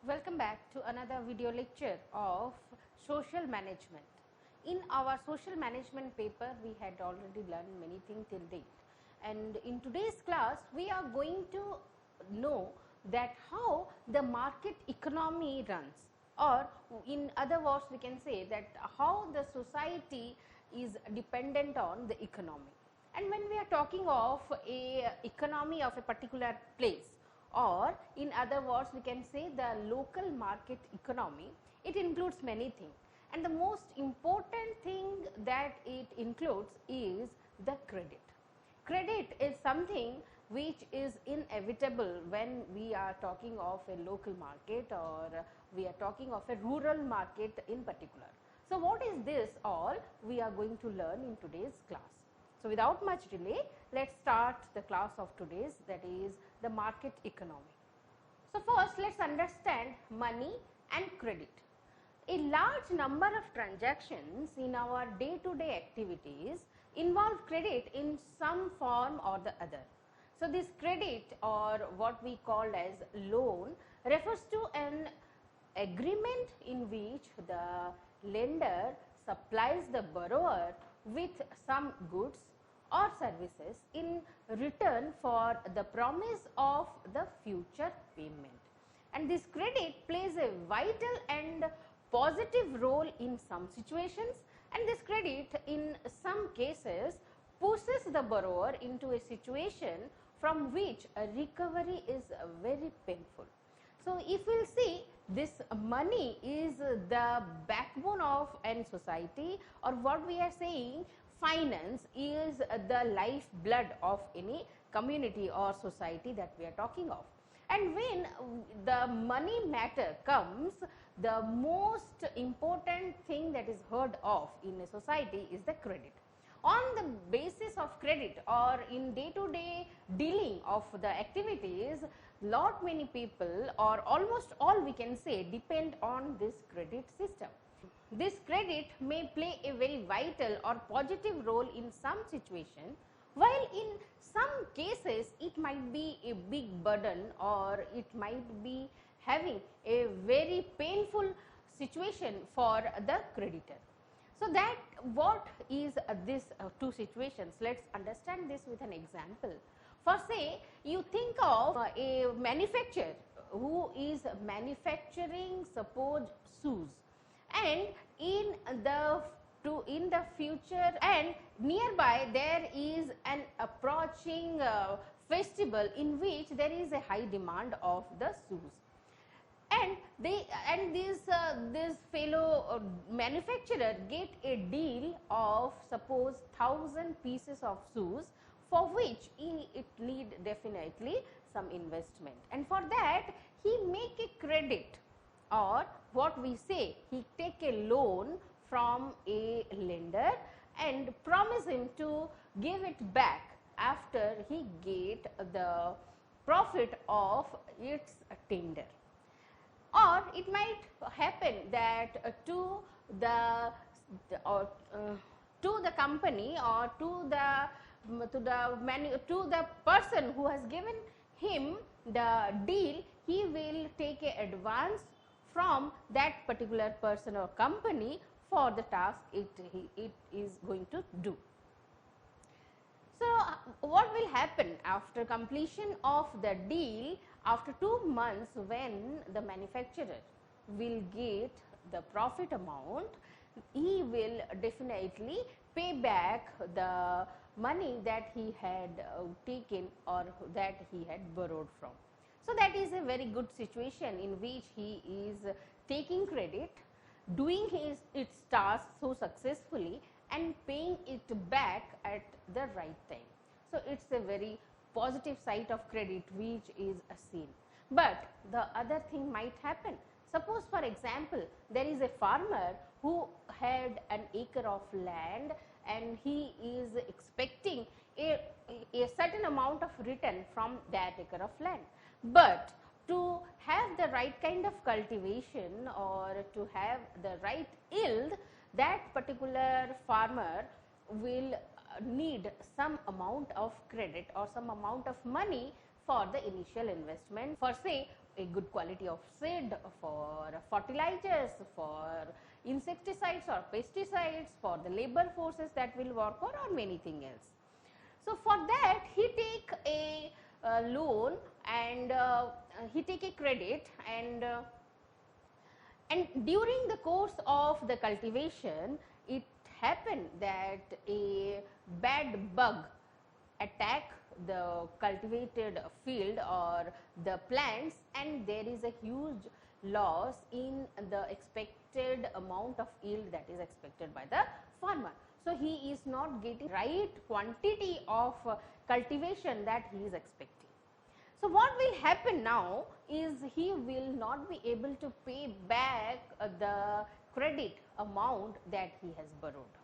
Welcome back to another video lecture of social management. In our social management paper, we had already learned many things till date, and in today's class, we are going to know that how the market economy runs, or in other words, we can say that how the society is dependent on the economy. And when we are talking of a economy of a particular place, or in other words we can say the local market economy, it includes many things, and the most important thing that it includes is the credit. Credit is something which is inevitable when we are talking of a local market, or we are talking of a rural market in particular. So what is this all we are going to learn in today's class. So without much delay, let's start the class of today's, that is the market economy. So first let's understand money and credit. A large number of transactions in our day-to-day activities involve credit in some form or the other. So this credit, or what we call as loan, refers to an agreement in which the lender supplies the borrower with some goods or services in return for the promise of the future payment. And this credit plays a vital and positive role in some situations, and this credit in some cases pushes the borrower into a situation from which a recovery is very painful. So if we will see, this money is the backbone of any society, or what we are saying, finance is the lifeblood of any community or society that we are talking of. And when the money matter comes, the most important thing that is heard of in a society is the credit. On the basis of credit, or in day-to-day dealing of the activities, lot many people, or almost all we can say, depend on this credit system. This credit may play a very vital or positive role in some situation, while in some cases it might be a big burden, or it might be having a very painful situation for the creditor. So that what is this two situations? Let's understand this with an example. For say you think of a manufacturer who is manufacturing, suppose, shoes, and in the future and nearby there is an approaching festival in which there is a high demand of the shoes, and this fellow manufacturer get a deal of suppose 1,000 pieces of shoes, for which it need definitely some investment, and for that he make a credit, or what we say, he take a loan from a lender and promise him to give it back after he get the profit of its tender. Or it might happen that to the company, or to the person who has given him the deal, he will take a advance from that particular person or company for the task it is going to do. So what will happen after completion of the deal? After 2 months, when the manufacturer will get the profit amount, he will definitely pay back the money that he had taken, or that he had borrowed from. So that is a very good situation in which he is taking credit, doing its task so successfully, and paying it back at the right time. So it's a very positive side of credit which is seen. But the other thing might happen. Suppose for example, there is a farmer who had an acre of land, and he is expecting a certain amount of return from that acre of land. But to have the right kind of cultivation, or to have the right yield, that particular farmer will need some amount of credit or some amount of money for the initial investment for say a good quality of seed, for fertilizers, for insecticides or pesticides, for the labor forces that will work or many things else. So, for that he take a loan and he take a credit, and during the course of the cultivation it happened that a bad bug attack the cultivated field or the plants, and there is a huge loss in the expected amount of yield that is expected by the farmer. So, he is not getting right quantity of cultivation that he is expecting. So, what will happen now is he will not be able to pay back the credit amount that he has borrowed.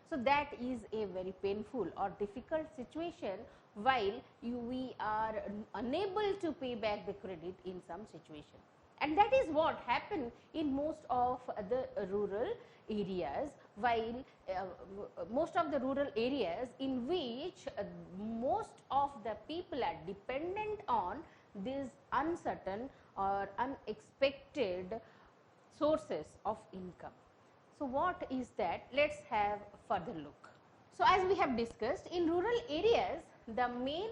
So, that is a very painful or difficult situation while we are unable to pay back the credit in some situation. And that is what happened in most of the rural areas, while most of the rural areas in which most of the people are dependent on these uncertain or unexpected sources of income. So, what is that? Let us have further look. So, as we have discussed, in rural areas the main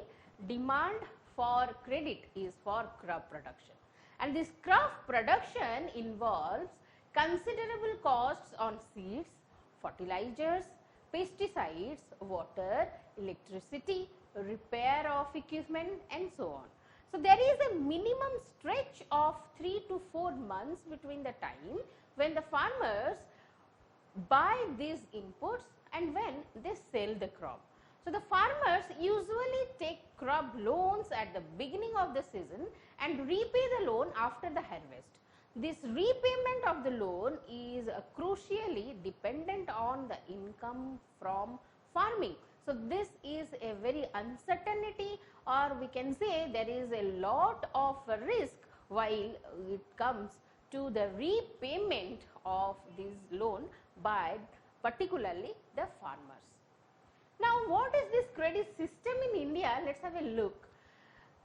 demand for credit is for crop production, and this crop production involves considerable costs on seeds, fertilizers, pesticides, water, electricity, repair of equipment and so on. So, there is a minimum stretch of 3 to 4 months between the time when the farmers buy these inputs and when they sell the crop. So, the farmers usually take crop loans at the beginning of the season and repay the loan after the harvest. This repayment of the loan is crucially dependent on the income from farming. So, this is a very uncertainty, or we can say there is a lot of risk while it comes to the repayment of this loan by particularly the farmers. Now, what is this credit system in India? Let us have a look.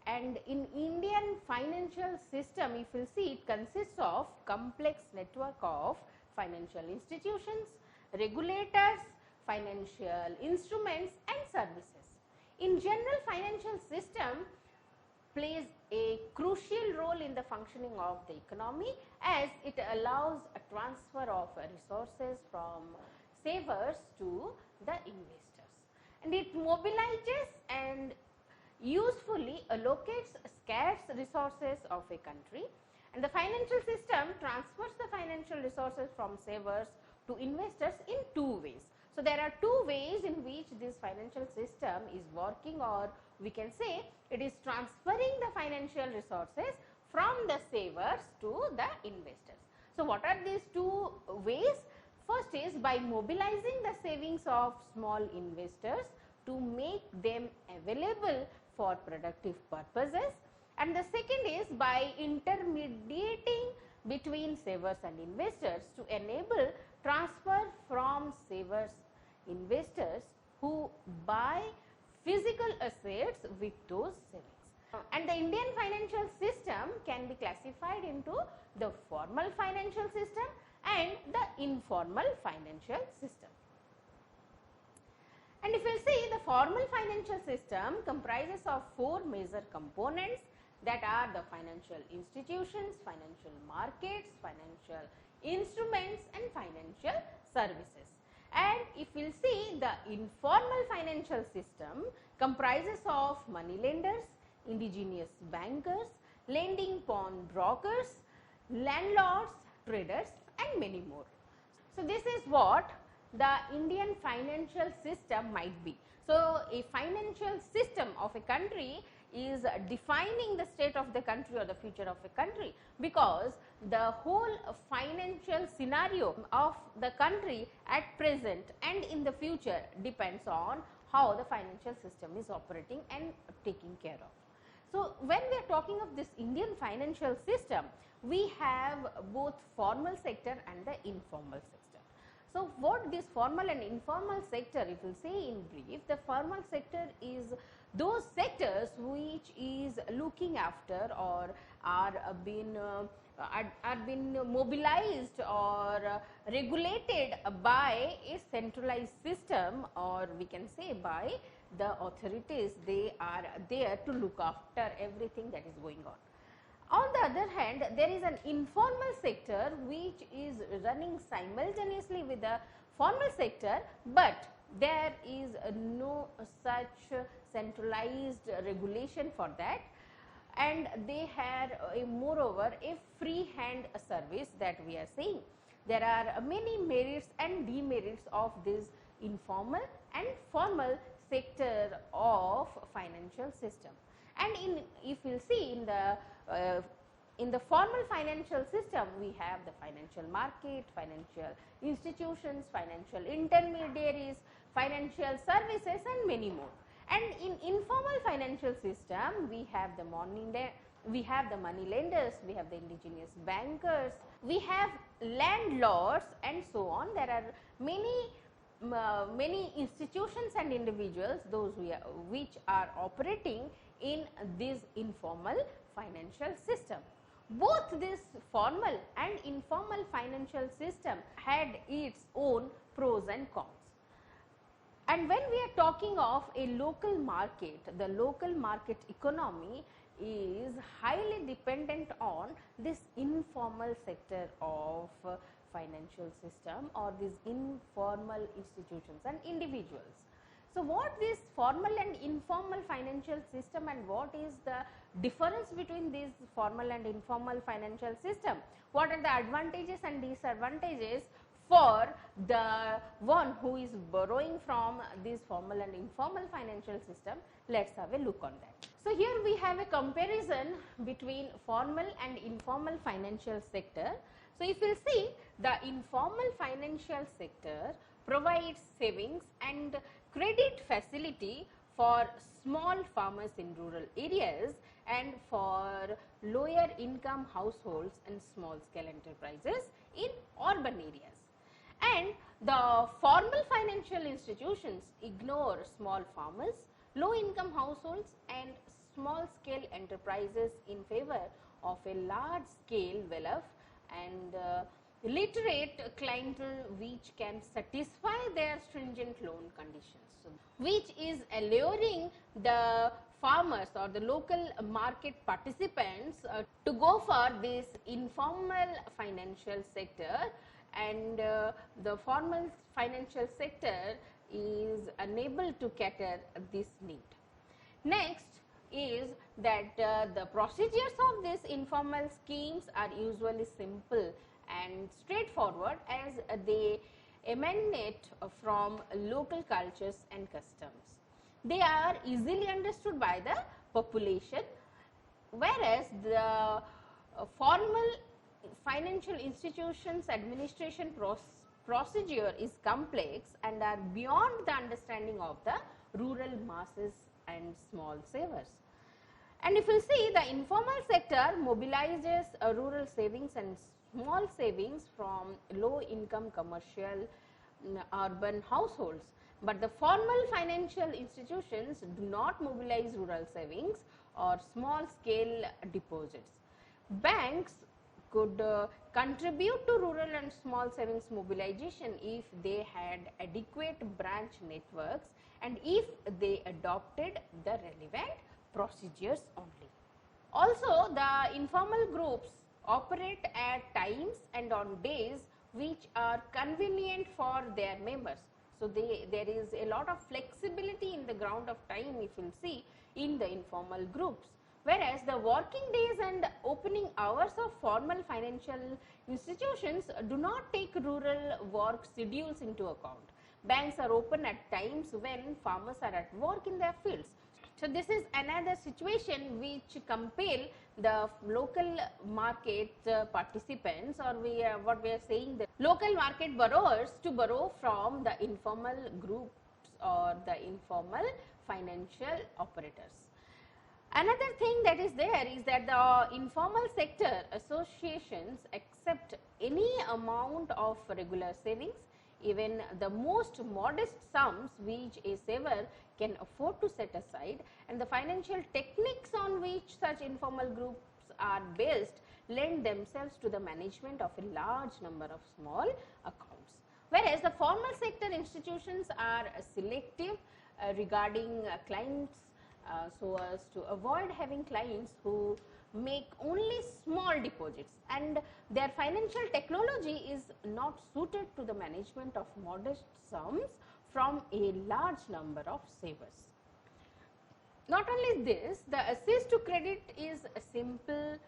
And in Indian financial system, if you see, it consists of complex network of financial institutions, regulators, financial instruments and services. In general, financial system plays a crucial role in the functioning of the economy, as it allows a transfer of resources from savers to the investors, and it mobilizes and usefully allocates scarce resources of a country, and the financial system transfers the financial resources from savers to investors in two ways. So, there are two ways in which this financial system is working, or we can say it is transferring the financial resources from the savers to the investors. So, what are these two ways? First is by mobilizing the savings of small investors to make them available for productive purposes, and the second is by intermediating between savers and investors to enable transfer from savers investors who buy physical assets with those savings. And the Indian financial system can be classified into the formal financial system and the informal financial system. And if you see, the formal financial system comprises of four major components, that are the financial institutions, financial markets, financial instruments and financial services. And if we will see, the informal financial system comprises of money lenders, indigenous bankers, lending pawnbrokers, landlords, traders and many more. So, this is what the Indian financial system might be. So, a financial system of a country is defining the state of the country or the future of a country, because the whole financial scenario of the country at present and in the future depends on how the financial system is operating and taking care of. So, when we are talking of this Indian financial system, we have both formal sector and the informal sector. So, what this formal and informal sector, if we say in brief, the formal sector is those sectors which is looking after or are been mobilized or regulated by a centralized system, or we can say by the authorities. They are there to look after everything that is going on. On the other hand, there is an informal sector which is running simultaneously with the formal sector, but there is no such centralized regulation for that, and they have moreover a free hand service that we are saying. There are many merits and demerits of this informal and formal sector of financial system. And if we will see in the formal financial system, we have the financial market, financial institutions, financial intermediaries, financial services, and many more. And in informal financial system, we have the money lenders, we have the indigenous bankers, we have landlords, and so on. There are many institutions and individuals which are operating in this informal financial system. Both this formal and informal financial system had its own pros and cons. And when we are talking of a local market, the local market economy is highly dependent on this informal sector of financial system or these informal institutions and individuals. So, what this formal and informal financial system, and what is the difference between this formal and informal financial system? What are the advantages and disadvantages for the one who is borrowing from this formal and informal financial system? Let us have a look on that. So, here we have a comparison between formal and informal financial sector. So, if you see, the informal financial sector provides savings and credit facility for small farmers in rural areas and for lower income households and small scale enterprises in urban areas. And the formal financial institutions ignore small farmers, low income households and small scale enterprises in favor of a large scale wealth and literate clientele which can satisfy their stringent loan conditions. So, which is alluring the farmers or the local market participants to go for this informal financial sector, and the formal financial sector is unable to cater this need. Next is that the procedures of these informal schemes are usually simple and straightforward, as they emanate from local cultures and customs. They are easily understood by the population, whereas the formal financial institutions administration procedure is complex and are beyond the understanding of the rural masses and small savers. And if you see, the informal sector mobilizes rural savings and small savings from low income commercial urban households, but the formal financial institutions do not mobilize rural savings or small scale deposits. Banks could contribute to rural and small savings mobilization if they had adequate branch networks and if they adopted the relevant procedures only. Also, the informal groups operate at times and on days which are convenient for their members. So, there is a lot of flexibility in the ground of time, if you will see, in the informal groups, whereas the working days and opening hours of formal financial institutions do not take rural work schedules into account. Banks are open at times when farmers are at work in their fields. So, this is another situation which compel the local market participants, or what we are saying, the local market borrowers, to borrow from the informal groups or the informal financial operators. Another thing that is there is that the informal sector associations accept any amount of regular savings, even the most modest sums which a saver can afford to set aside, and the financial techniques on which such informal groups are based lend themselves to the management of a large number of small accounts. Whereas the formal sector institutions are selective regarding clients, so as to avoid having clients who make only small deposits, and their financial technology is not suited to the management of modest sums from a large number of savers. Not only this, the access to credit is simple,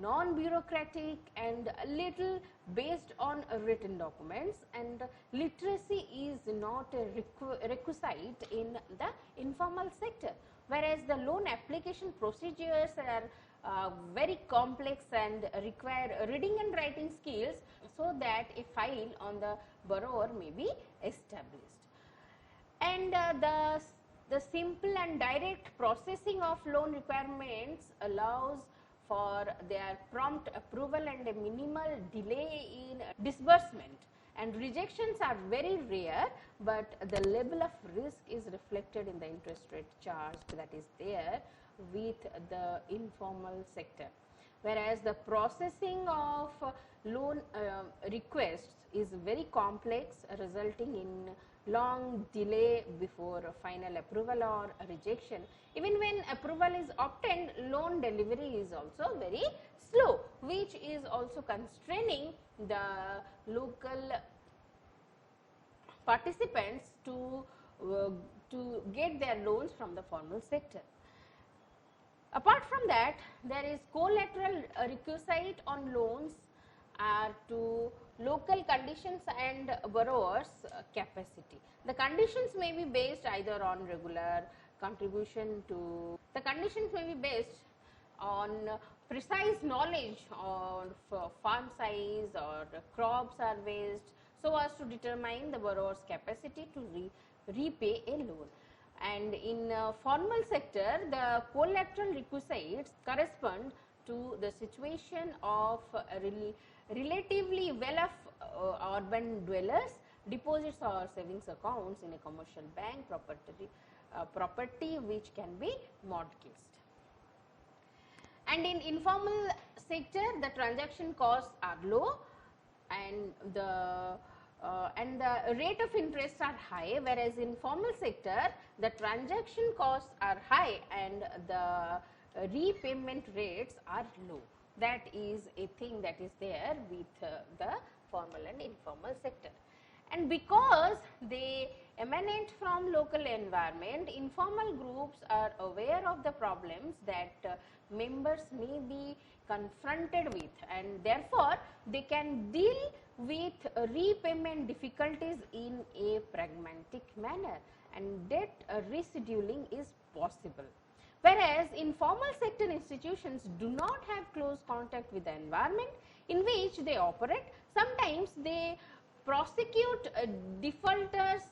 non-bureaucratic and a little based on written documents, and literacy is not a requisite in the informal sector, whereas the loan application procedures are very complex and require reading and writing skills so that a file on the borrower may be established. And the simple and direct processing of loan requirements allows for their prompt approval and a minimal delay in disbursement, and rejections are very rare, but the level of risk is reflected in the interest rate charged that is there with the informal sector. Whereas the processing of loan requests is very complex, resulting in long delay before final approval or rejection. Even when approval is obtained, loan delivery is also very slow, which is also constraining the local participants to get their loans from the formal sector. Apart from that, there is collateral requisite on loans are to local conditions and borrowers capacity. The conditions may be based either on regular contribution to, the conditions may be based on precise knowledge of farm size or crop harvest, so as to determine the borrower's capacity to repay a loan. And in formal sector, the collateral requisites correspond to the situation of relatively well-off urban dwellers, deposits or savings accounts in a commercial bank, property which can be mortgaged. And in informal sector, the transaction costs are low, and the rate of interest are high, whereas in formal sector the transaction costs are high and the repayment rates are low. That is a thing that is there with the formal and informal sector. And because they emanate from local environment, informal groups are aware of the problems that members may be confronted with, and therefore they can deal with repayment difficulties in a pragmatic manner, and debt rescheduling is possible. Whereas informal sector institutions do not have close contact with the environment in which they operate. Sometimes they prosecute defaulters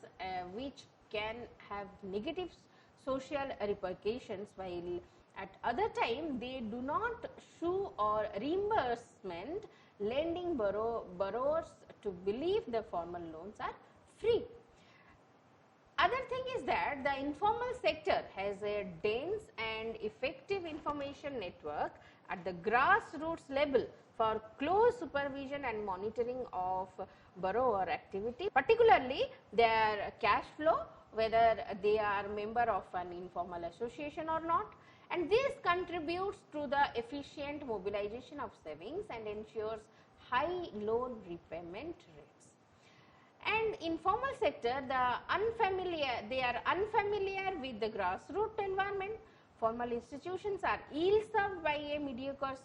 which can have negative social repercussions, while at other time they do not sue or reimbursement, lending borrowers to believe the formal loans are free. Other thing is that the informal sector has a dense and effective information network at the grassroots level for close supervision and monitoring of borrower activity, particularly their cash flow, whether they are member of an informal association or not, and this contributes to the efficient mobilization of savings and ensures high loan repayment rates. And informal sector, they are unfamiliar with the grassroots environment. Formal institutions are ill served by a mediocre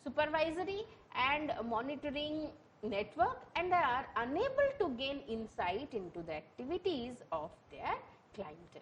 supervisory and monitoring network, and they are unable to gain insight into the activities of their clientele.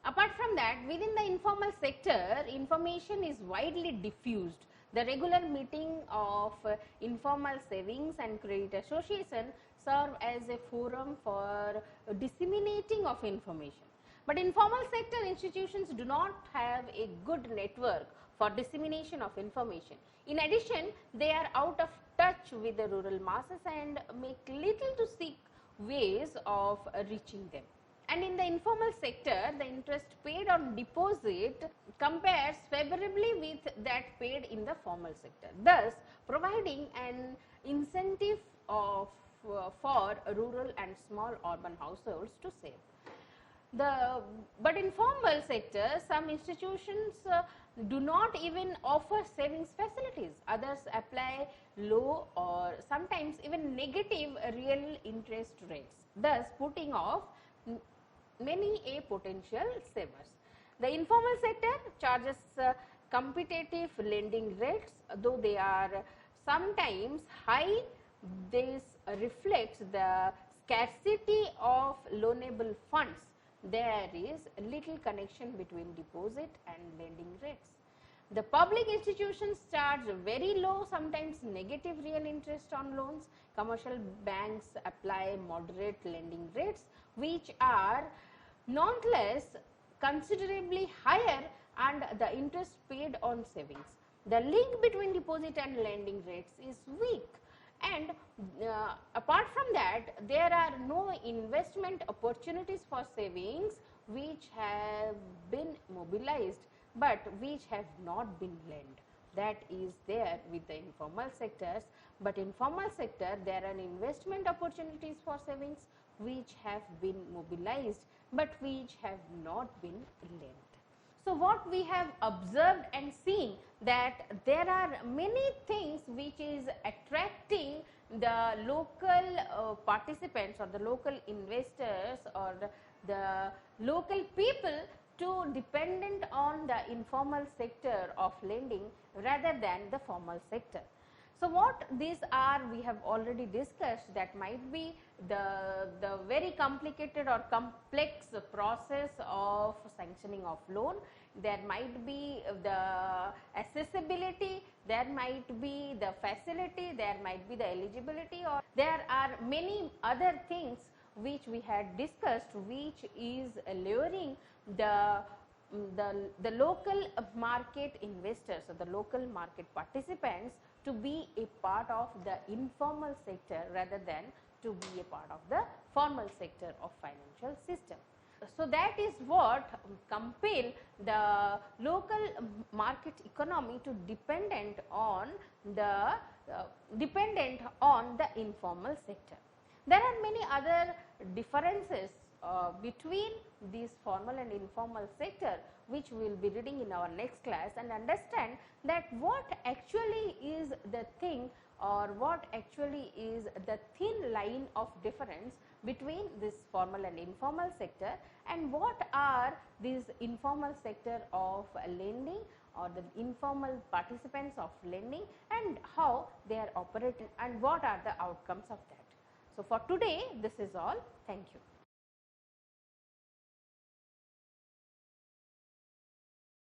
Apart from that, within the informal sector, information is widely diffused. The regular meeting of informal savings and credit association serve as a forum for disseminating of information. But informal sector institutions do not have a good network for dissemination of information. In addition, they are out of touch with the rural masses and make little to seek ways of reaching them. And in the informal sector, the interest paid on deposit compares favorably with that paid in the formal sector, thus providing an incentive for rural and small urban households to save. But in formal sector, some institutions do not even offer savings facilities. Others apply low or sometimes even negative real interest rates, thus putting off many a potential savers. The informal sector charges competitive lending rates, though they are sometimes high. This reflects the scarcity of loanable funds. There is little connection between deposit and lending rates. The public institutions charge very low, sometimes negative real interest on loans. Commercial banks apply moderate lending rates, which are nonetheless considerably higher, and the interest paid on savings. The link between deposit and lending rates is weak, and apart from that, there are no investment opportunities for savings which have been mobilized but which have not been lent. That is there with the informal sectors, but in formal sector there are investment opportunities for savings which have been mobilized but which have not been lent. So, what we have observed and seen that there are many things which is attracting the local participants or the local investors or the local people to dependent on the informal sector of lending rather than the formal sector. So, what these are we have already discussed, that might be the very complicated or complex process of sanctioning of loan. There might be the accessibility, there might be the facility, there might be the eligibility, or there are many other things which we had discussed, which is luring the local market investors or the local market participants to be a part of the informal sector rather than to be a part of the formal sector of financial system. So, that is what compel the local market economy to dependent on the informal sector. There are many other differences between these formal and informal sector, which we will be reading in our next class, and understand that what actually is the thing or what actually is the thin line of difference between this formal and informal sector, and what are these informal sector of lending or the informal participants of lending, and how they are operating and what are the outcomes of that. So, for today this is all. Thank you.